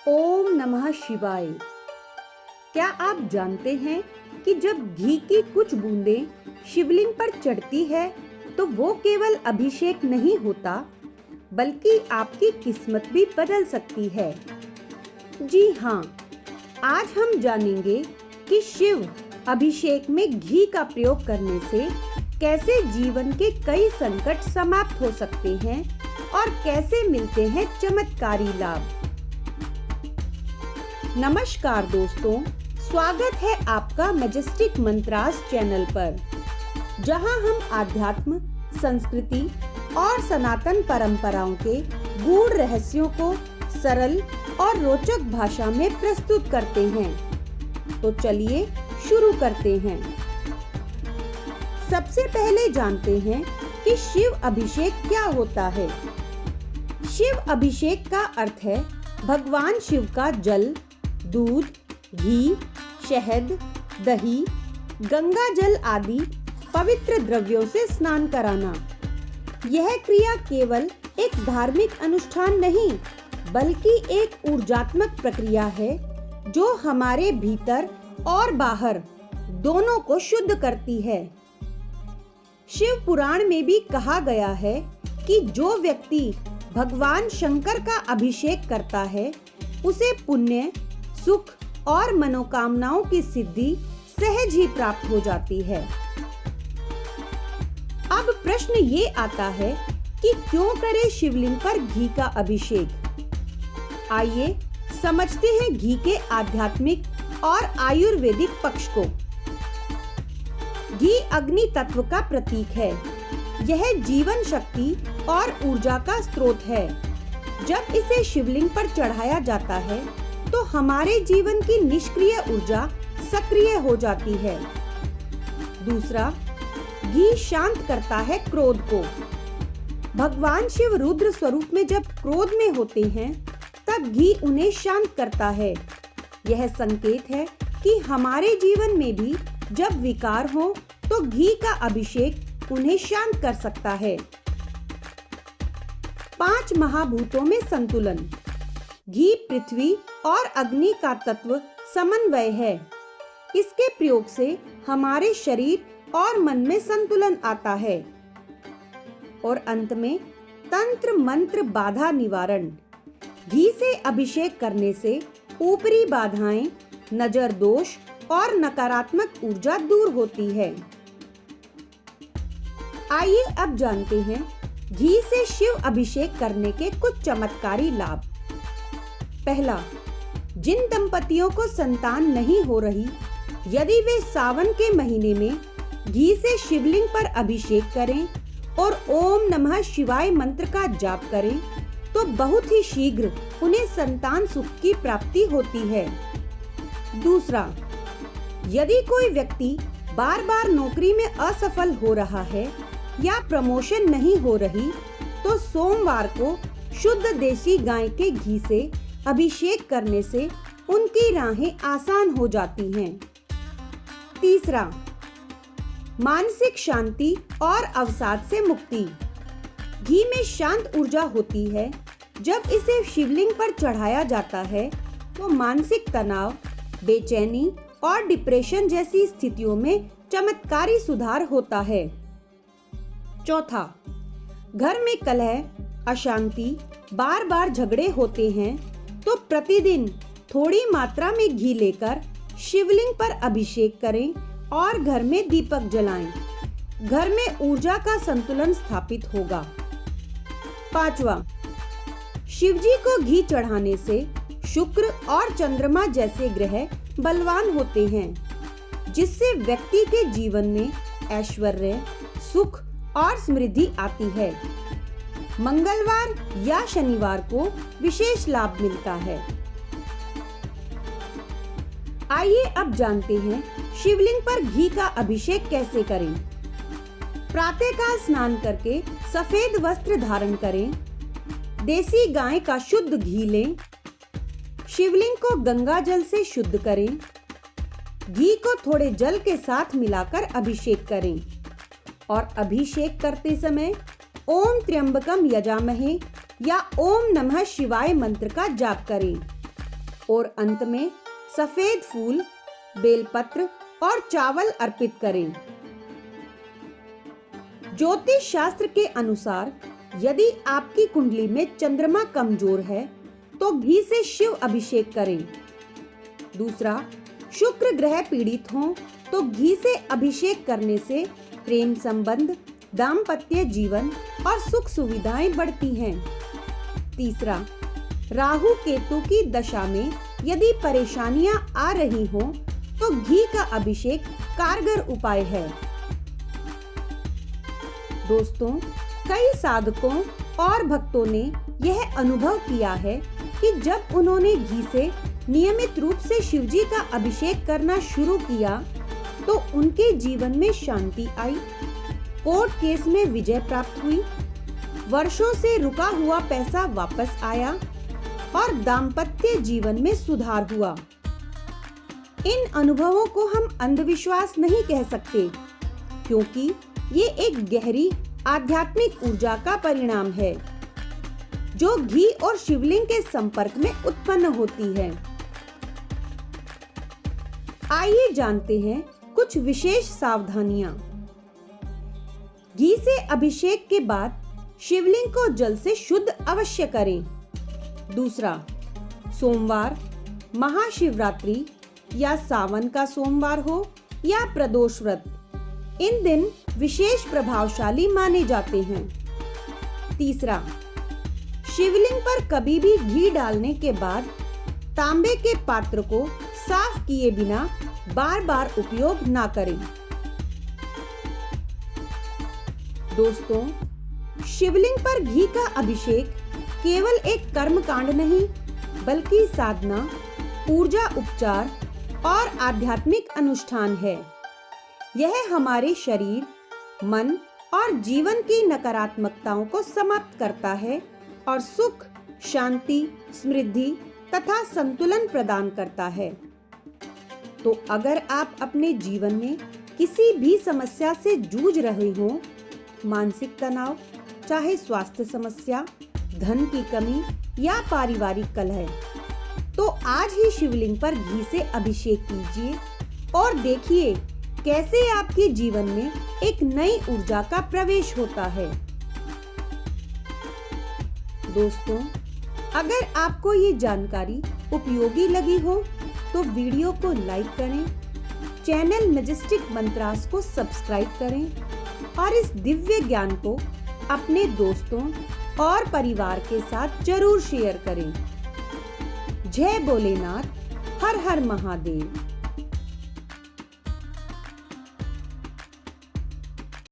ओम नमः शिवाय। क्या आप जानते हैं कि जब घी की कुछ बूंदें शिवलिंग पर चढ़ती है तो वो केवल अभिषेक नहीं होता बल्कि आपकी किस्मत भी बदल सकती है। जी हाँ, आज हम जानेंगे कि शिव अभिषेक में घी का प्रयोग करने से कैसे जीवन के कई संकट समाप्त हो सकते हैं और कैसे मिलते हैं चमत्कारी लाभ। नमस्कार दोस्तों, स्वागत है आपका मैजेस्टिक मंत्रास चैनल पर, जहां हम आध्यात्म, संस्कृति और सनातन परंपराओं के गूढ़ रहस्यों को सरल और रोचक भाषा में प्रस्तुत करते हैं। तो चलिए शुरू करते हैं। सबसे पहले जानते हैं कि शिव अभिषेक क्या होता है। शिव अभिषेक का अर्थ है भगवान शिव का जल, दूध, घी, शहद, दही, गंगा जल आदि पवित्र द्रव्यों से स्नान कराना। यह क्रिया केवल एक धार्मिक अनुष्ठान नहीं बल्कि एक ऊर्जात्मक प्रक्रिया है जो हमारे भीतर और बाहर दोनों को शुद्ध करती है। शिव पुराण में भी कहा गया है कि जो व्यक्ति भगवान शंकर का अभिषेक करता है उसे पुण्य, सुख और मनोकामनाओं की सिद्धि सहज ही प्राप्त हो जाती है। अब प्रश्न ये आता है कि क्यों करें शिवलिंग पर घी का अभिषेक। आइए समझते हैं घी के आध्यात्मिक और आयुर्वेदिक पक्ष को। घी अग्नि तत्व का प्रतीक है। यह जीवन शक्ति और ऊर्जा का स्रोत है। जब इसे शिवलिंग पर चढ़ाया जाता है तो हमारे जीवन की निष्क्रिय ऊर्जा सक्रिय हो जाती है। दूसरा, घी शांत करता है क्रोध को। भगवान शिव रुद्र स्वरूप में जब क्रोध में होते हैं तब घी उन्हें शांत करता है। यह संकेत है कि हमारे जीवन में भी जब विकार हो तो घी का अभिषेक उन्हें शांत कर सकता है। 5 महाभूतों में संतुलन। घी पृथ्वी और अग्नि का तत्व समन्वय है। इसके प्रयोग से हमारे शरीर और मन में संतुलन आता है। और अंत में तंत्र मंत्र बाधा निवारण। घी से अभिषेक करने से ऊपरी बाधाएं, नजर दोष और नकारात्मक ऊर्जा दूर होती है। आइए अब जानते हैं घी से शिव अभिषेक करने के कुछ चमत्कारी लाभ। पहला, जिन दंपतियों को संतान नहीं हो रही, यदि वे सावन के महीने में घी से शिवलिंग पर अभिषेक करें और ओम नमः शिवाय मंत्र का जाप करें तो बहुत ही शीघ्र उन्हें संतान सुख की प्राप्ति होती है। दूसरा, यदि कोई व्यक्ति बार-बार नौकरी में असफल हो रहा है या प्रमोशन नहीं हो रही तो सोमवार को शुद्ध देसी गाय के घी से अभिषेक करने से उनकी राहें आसान हो जाती हैं। तीसरा, मानसिक शांति और अवसाद से मुक्ति। घी में शांत ऊर्जा होती है। जब इसे शिवलिंग पर चढ़ाया जाता है तो मानसिक तनाव, बेचैनी और डिप्रेशन जैसी स्थितियों में चमत्कारी सुधार होता है। चौथा, घर में कलह, अशांति, बार-बार झगड़े होते हैं तो प्रतिदिन थोड़ी मात्रा में घी लेकर शिवलिंग पर अभिषेक करें और घर में दीपक जलाएं। घर में ऊर्जा का संतुलन स्थापित होगा। पांचवा, शिवजी को घी चढ़ाने से शुक्र और चंद्रमा जैसे ग्रह बलवान होते हैं, जिससे व्यक्ति के जीवन में ऐश्वर्य, सुख और समृद्धि आती है। मंगलवार या शनिवार को विशेष लाभ मिलता है। आइए अब जानते हैं शिवलिंग पर घी का अभिषेक कैसे करें। प्रातःकाल स्नान करके सफेद वस्त्र धारण करें। देसी गाय का शुद्ध घी लें। शिवलिंग को गंगा जल से शुद्ध करें। घी को थोड़े जल के साथ मिलाकर अभिषेक करें और अभिषेक करते समय ओम त्र्यंबकम यजामहे या ओम नमः शिवाय मंत्र का जाप करें। और अंत में सफेद फूल, बेलपत्र और चावल अर्पित करें। ज्योतिष शास्त्र के अनुसार यदि आपकी कुंडली में चंद्रमा कमजोर है तो घी से शिव अभिषेक करें। दूसरा, शुक्र ग्रह पीड़ित हो तो घी से अभिषेक करने से प्रेम संबंध, दाम्पत्य जीवन और सुख सुविधाएं बढ़ती हैं। तीसरा, राहु केतु की दशा में यदि परेशानियां आ रही हो तो घी का अभिषेक कारगर उपाय है। दोस्तों, कई साधकों और भक्तों ने यह अनुभव किया है कि जब उन्होंने घी से नियमित रूप से शिवजी का अभिषेक करना शुरू किया तो उनके जीवन में शांति आई, कोर्ट केस में विजय प्राप्त हुई, वर्षों से रुका हुआ पैसा वापस आया और दाम्पत्य जीवन में सुधार हुआ। इन अनुभवों को हम अंधविश्वास नहीं कह सकते, क्योंकि ये एक गहरी आध्यात्मिक ऊर्जा का परिणाम है जो घी और शिवलिंग के संपर्क में उत्पन्न होती है। आइए जानते हैं कुछ विशेष सावधानियां। घी से अभिषेक के बाद शिवलिंग को जल से शुद्ध अवश्य करें। दूसरा, सोमवार, महाशिवरात्रि या सावन का सोमवार हो या प्रदोष व्रत, इन दिन विशेष प्रभावशाली माने जाते हैं। तीसरा, शिवलिंग पर कभी भी घी डालने के बाद तांबे के पात्र को साफ किए बिना बार-बार उपयोग ना करें। दोस्तों, शिवलिंग पर घी का अभिषेक केवल एक कर्मकांड नहीं, बल्कि साधना, ऊर्जा उपचार और आध्यात्मिक अनुष्ठान है। यह हमारे शरीर, मन और जीवन की नकारात्मकताओं को समाप्त करता है और सुख, शांति, समृद्धि तथा संतुलन प्रदान करता है। तो अगर आप अपने जीवन में किसी भी समस्या से जूझ रहे हो, मानसिक तनाव, चाहे स्वास्थ्य समस्या, धन की कमी या पारिवारिक कलह, तो आज ही शिवलिंग पर घी से अभिषेक कीजिए और देखिए कैसे आपके जीवन में एक नई ऊर्जा का प्रवेश होता है। दोस्तों, अगर आपको ये जानकारी उपयोगी लगी हो तो वीडियो को लाइक करें, चैनल मैजेस्टिक मंत्रास को सब्सक्राइब करें और इस दिव्य ज्ञान को अपने दोस्तों और परिवार के साथ जरूर शेयर करें। जय भोलेनाथ, हर हर महादेव।